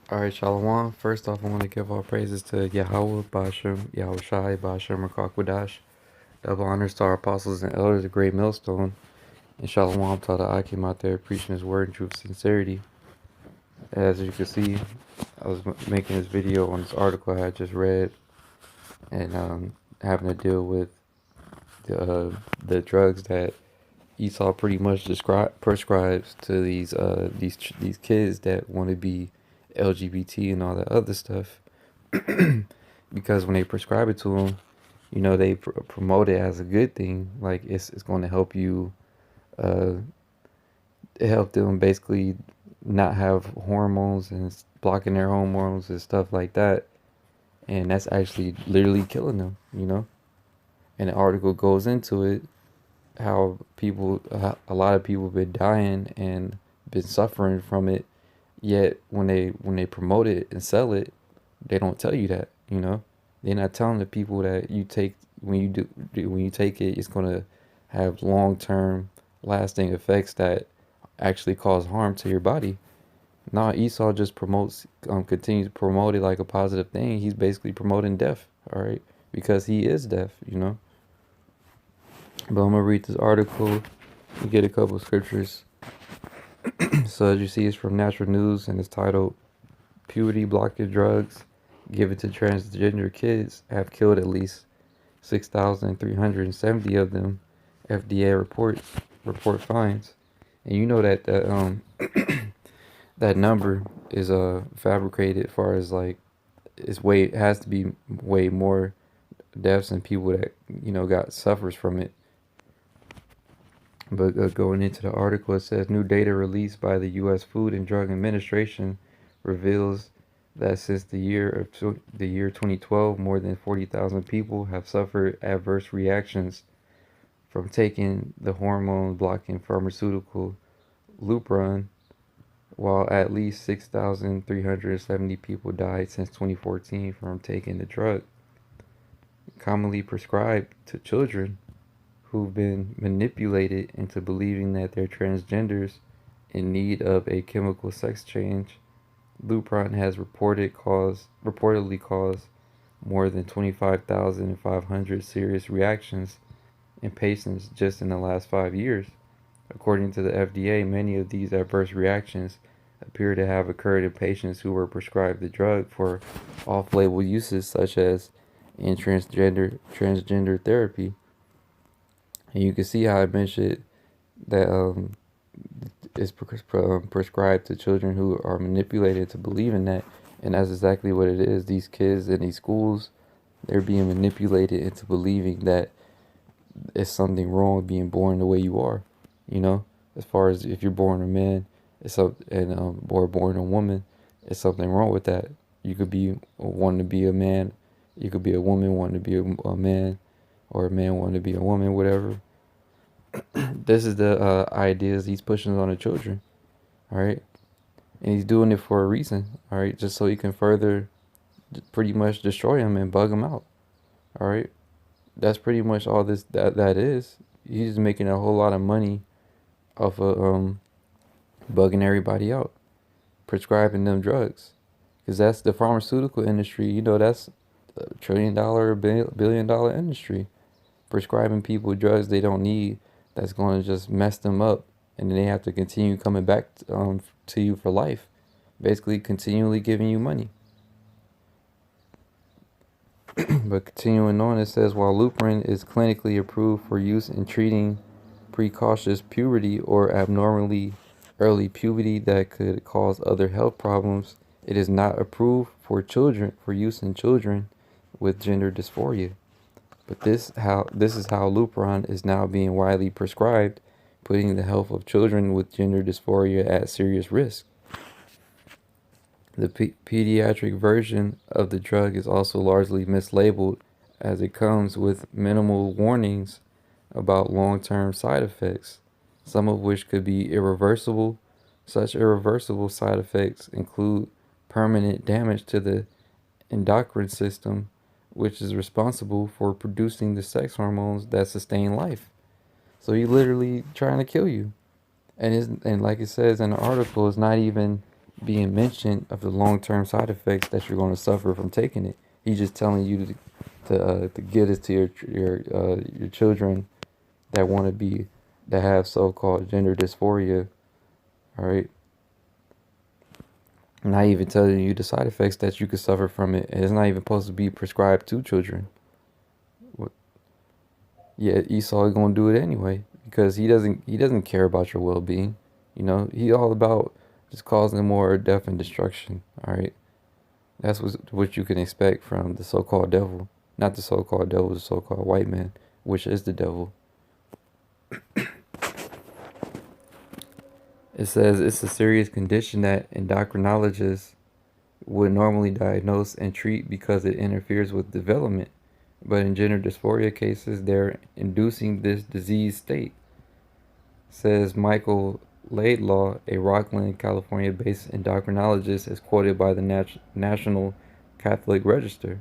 All right, Shalom. First off, I want to give all praises to Yahweh, Bashem, Yahweh Shai, Bashem, Rakakwadash. Double honors to our apostles and elders, a great millstone. And Shalom to the I came out there preaching his word in truth sincerity. As you can see, I was making this video on this article I had just read and having to deal with the drugs that Esau pretty much prescribes to these kids that want to be LGBT and all that other stuff. Because when they prescribe it to them, they promote it as a good thing. Like it's going to help you, uh, help them basically not have hormones and it's blocking their hormones and stuff like that. And that's actually literally killing them. And the article goes into it how a lot of people have been dying and been suffering from it. Yet when they promote it and sell it, they don't tell you that. They're not telling the people that you take when you take it, it's gonna have long term lasting effects that actually cause harm to your body. Nah, Esau just continues to promote it like a positive thing. He's basically promoting death, all right, because he is deaf. But I'm gonna read this article and get a couple scriptures. So as you see, it's from Natural News and it's titled "Puberty Blocking Drugs Given to Transgender Kids Have Killed at least 6,370 of them." FDA report finds, and you know that that number is fabricated. As far as like it has to be way more deaths and people that got suffers from it. But going into the article, it says new data released by the U.S. Food and Drug Administration reveals that since the year 2012, more than 40,000 people have suffered adverse reactions from taking the hormone-blocking pharmaceutical Lupron, while at least 6,370 people died since 2014 from taking the drug, commonly prescribed to children who've been manipulated into believing that they're transgenders in need of a chemical sex change. Lupron has reportedly caused more than 25,500 serious reactions in patients just in the last 5 years. According to the FDA, many of these adverse reactions appear to have occurred in patients who were prescribed the drug for off-label uses, such as in transgender therapy. And you can see how I mentioned that is prescribed to children who are manipulated to believe in that. And that's exactly what it is. These kids in these schools, they're being manipulated into believing that it's something wrong with being born the way you are. As far as if you're born a man, or born a woman, it's something wrong with that. You could be wanting to be a man, you could be a woman wanting to be a man, or a man wanting to be a woman, whatever. This is the ideas he's pushing on the children, all right? And he's doing it for a reason, all right? Just so he can further pretty much destroy them and bug them out, all right? That's pretty much all that is. He's making a whole lot of money off of bugging everybody out, prescribing them drugs, because that's the pharmaceutical industry. That's $1 trillion, $1 billion industry, prescribing people drugs they don't need. That's going to just mess them up, and then they have to continue coming back to you for life, basically continually giving you money. But continuing on, it says while Lupron is clinically approved for use in treating precocious puberty or abnormally early puberty that could cause other health problems, it is not approved for use in children with gender dysphoria. But this is how Lupron is now being widely prescribed, putting the health of children with gender dysphoria at serious risk. The pediatric version of the drug is also largely mislabeled, as it comes with minimal warnings about long-term side effects, some of which could be irreversible. Such irreversible side effects include permanent damage to the endocrine system, which is responsible for producing the sex hormones that sustain life. So he's literally trying to kill you. And like it says in the article, it's not even being mentioned of the long-term side effects that you're going to suffer from taking it. He's just telling you to get it to your children that want to be that have so-called gender dysphoria. All right, not even telling you the side effects that you could suffer from it. And it's not even supposed to be prescribed to children. Yeah, Esau is gonna do it anyway because he doesn't care about your well-being. He all about just causing more death and destruction. All right, that's what you can expect from the so-called devil, not the so-called devil, the so-called white man, which is the devil. It says it's a serious condition that endocrinologists would normally diagnose and treat because it interferes with development. But in gender dysphoria cases, they're inducing this disease state, says Michael Laidlaw, a Rockland, California-based endocrinologist, as quoted by the National Catholic Register.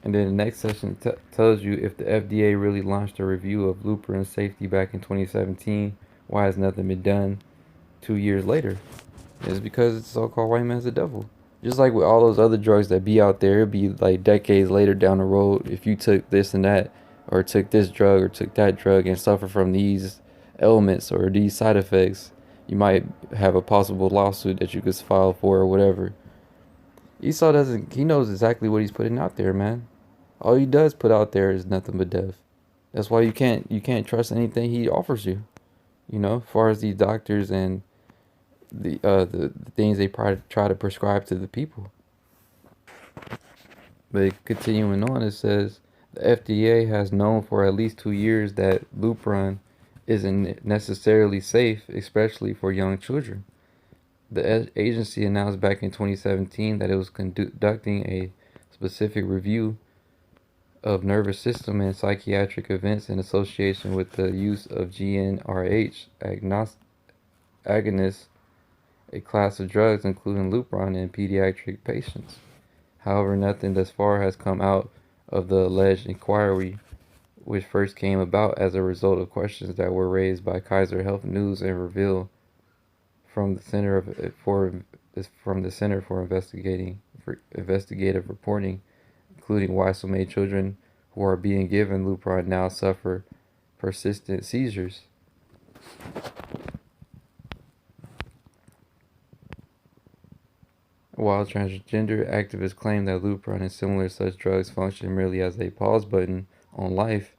And then the next section tells you if the FDA really launched a review of Luprin's safety back in 2017, why has nothing been done 2 years later? It's because it's so-called white man's the devil. Just like with all those other drugs that be out there, it'd be like decades later down the road if you took this and that, or took this drug or took that drug and suffer from these elements or these side effects, you might have a possible lawsuit that you could file for or whatever. Esau doesn't. He knows exactly what he's putting out there, man. All he does put out there is nothing but death. That's why you can't trust anything he offers you. As far as these doctors and the things they try to prescribe to the people. But continuing on, it says the FDA has known for at least 2 years that Lupron isn't necessarily safe, especially for young children. The agency announced back in 2017 that it was conducting a specific review of nervous system and psychiatric events in association with the use of GnRH agonists, a class of drugs including Lupron in pediatric patients. However, nothing thus far has come out of the alleged inquiry, which first came about as a result of questions that were raised by Kaiser Health News and Reveal from the Center for Investigative Reporting, including why so many children who are being given Lupron now suffer persistent seizures. While transgender activists claim that Lupron and similar such drugs function merely as a pause button on life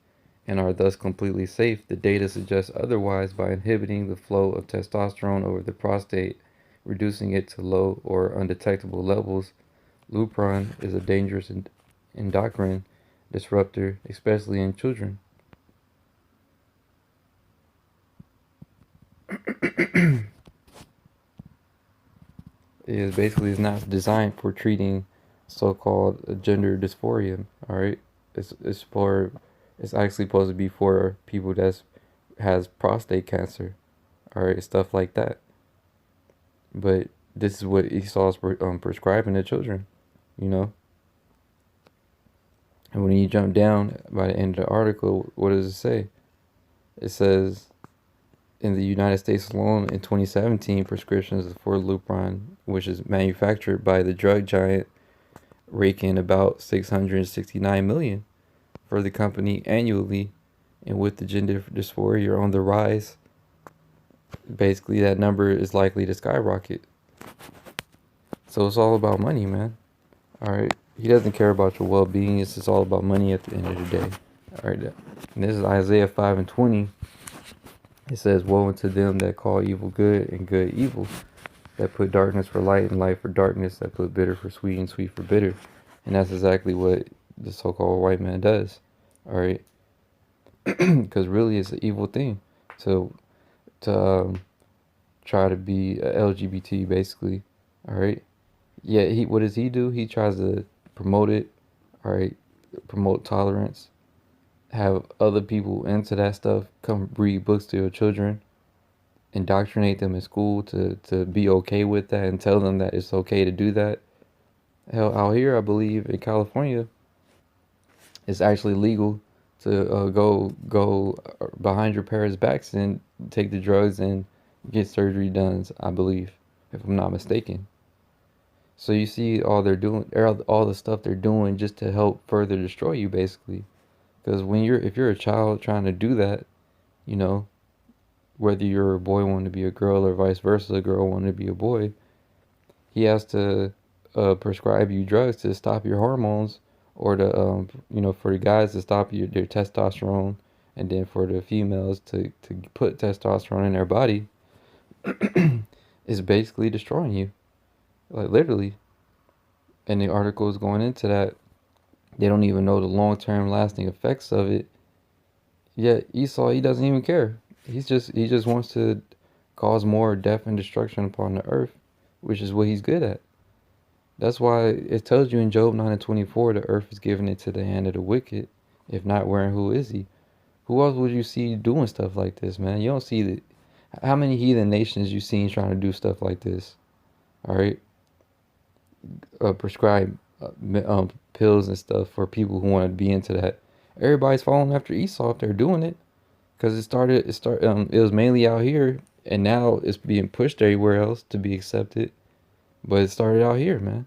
and are thus completely safe, the data suggests otherwise by inhibiting the flow of testosterone over the prostate, reducing it to low or undetectable levels. Lupron is a dangerous endocrine disruptor, especially in children. It's not designed for treating so-called gender dysphoria. All right, it's actually supposed to be for people that has prostate cancer. All right, stuff like that. But this is what Esau's prescribing to children. You know, and when you jump down by the end of the article, what does it say? It says in the United States alone in 2017, prescriptions for Lupron, which is manufactured by the drug giant, rake in about 669 million for the company annually. And with the gender dysphoria on the rise, basically that number is likely to skyrocket. So it's all about money, man. All right. He doesn't care about your well-being. It's just all about money at the end of the day. All right. And this is Isaiah 5:20. It says, "Woe unto them that call evil good and good evil, that put darkness for light and light for darkness, that put bitter for sweet and sweet for bitter." And that's exactly what the so-called white man does. All right. Because really it's an evil thing to try to be a LGBT basically. All right. Yeah, what does he do? He tries to promote it. All right. Promote tolerance, have other people into that stuff, come read books to your children, indoctrinate them in school to be okay with that and tell them that it's okay to do that. Hell, out here, I believe in California, it's actually legal to go behind your parents' backs and take the drugs and get surgery done, I believe, if I'm not mistaken. So you see all they're doing, all the stuff they're doing just to help further destroy you, basically. Because if you're a child trying to do that, you know, whether you're a boy wanting to be a girl or vice versa, a girl wanting to be a boy, he has to prescribe you drugs to stop your hormones, or to for the guys to stop their testosterone, and then for the females to put testosterone in their body. Is basically destroying you, like literally. And the article is going into that. They don't even know the long-term lasting effects of it. Yet Esau, he doesn't even care. He just wants to cause more death and destruction upon the earth, which is what he's good at. That's why it tells you in Job 9:24, the earth is given into the hand of the wicked. If not, where and who is he? Who else would you see doing stuff like this, man? You don't see the how many heathen nations you seen trying to do stuff like this. All right, prescribe pills and stuff for people who want to be into that. Everybody's following after Esau if they're doing it, because it was mainly out here, and now it's being pushed everywhere else to be accepted. But it started out here, man,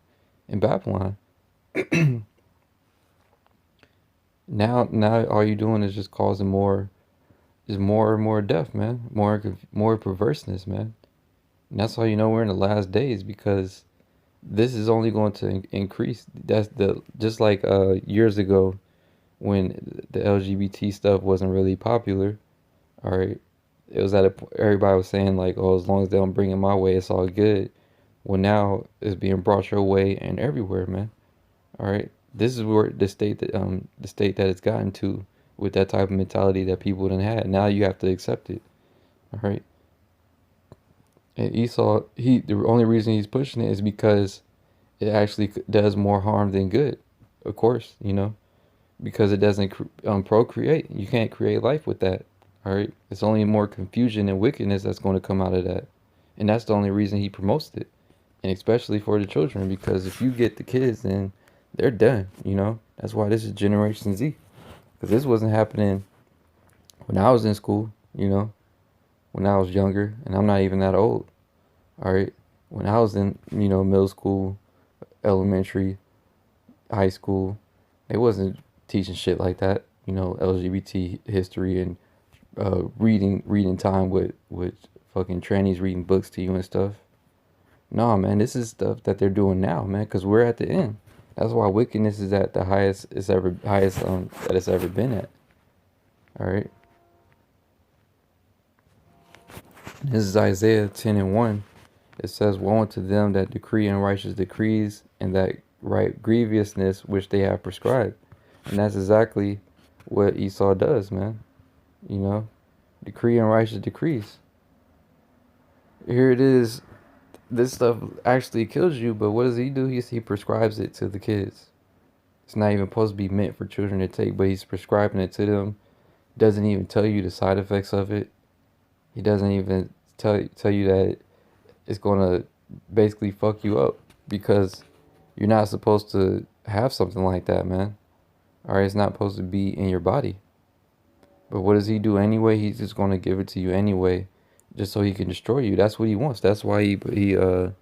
in Babylon. Now all you're doing is just causing more and more death, man. More perverseness, man. And that's how you know we're in the last days, because this is only going to increase. That's the just like years ago when the LGBT stuff wasn't really popular. All right, it was everybody was saying like, oh, as long as they don't bring it my way, it's all good. Well, now it's being brought your way and everywhere, man. All right, this is where the state that it's gotten to, with that type of mentality that people didn't have. Now you have to accept it. All right, and Esau, the only reason he's pushing it is because it actually does more harm than good. Of course, because it doesn't procreate. You can't create life with that. All right, it's only more confusion and wickedness that's going to come out of that, and that's the only reason he promotes it, and especially for the children, because if you get the kids, then they're done. That's why this is Generation Z, because this wasn't happening when I was in school. When I was younger, and I'm not even that old. All right, when I was in middle school, elementary, high school, they wasn't teaching shit like that. LGBT history and reading time with fucking trannies reading books to you and stuff. No, man, this is stuff that they're doing now, man, because we're at the end. That's why wickedness is at the highest that it's ever been at. All right. This is Isaiah 10:1. It says, "Woe unto them that decree unrighteous decrees, and that write grievousness which they have prescribed." And that's exactly what Esau does, man. You know, decree unrighteous decrees. Here it is. This stuff actually kills you, but what does he do? He prescribes it to the kids. It's not even supposed to be meant for children to take, but he's prescribing it to them. Doesn't even tell you the side effects of it. He doesn't even tell you that it's gonna basically fuck you up, because you're not supposed to have something like that, man. Alright, it's not supposed to be in your body. But what does he do anyway? He's just gonna give it to you anyway, just so he can destroy you. That's what he wants. That's why he got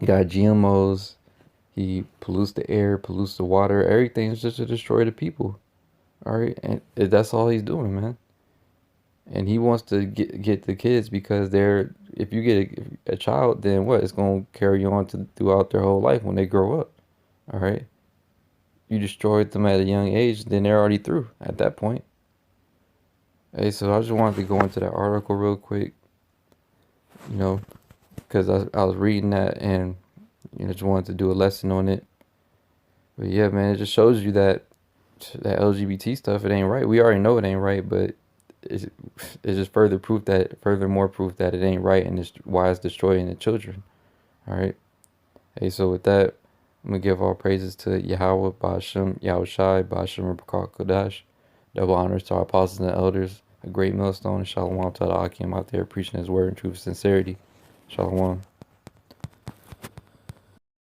GMOs. He pollutes the air, pollutes the water. Everything's just to destroy the people. Alright, and that's all he's doing, man. And he wants to get the kids, because if you get a child, then what? It's gonna carry on throughout their whole life when they grow up. All right. You destroyed them at a young age, then they're already through at that point. Hey, so I just wanted to go into that article real quick, because I was reading that, and just wanted to do a lesson on it. But yeah, man, it just shows you that LGBT stuff, it ain't right. We already know it ain't right, but it's, it's just furthermore proof that it ain't right, and it's why it's destroying the children. All right. Hey, so with that, I'm gonna give all praises to Yahweh, Ba'ashem, Yahushai, Ba'ashem, Rabakah Kodash. Double honors to our apostles and elders. A great millstone, and Shalom to the Akim out there preaching his word in truth and sincerity. Shalom.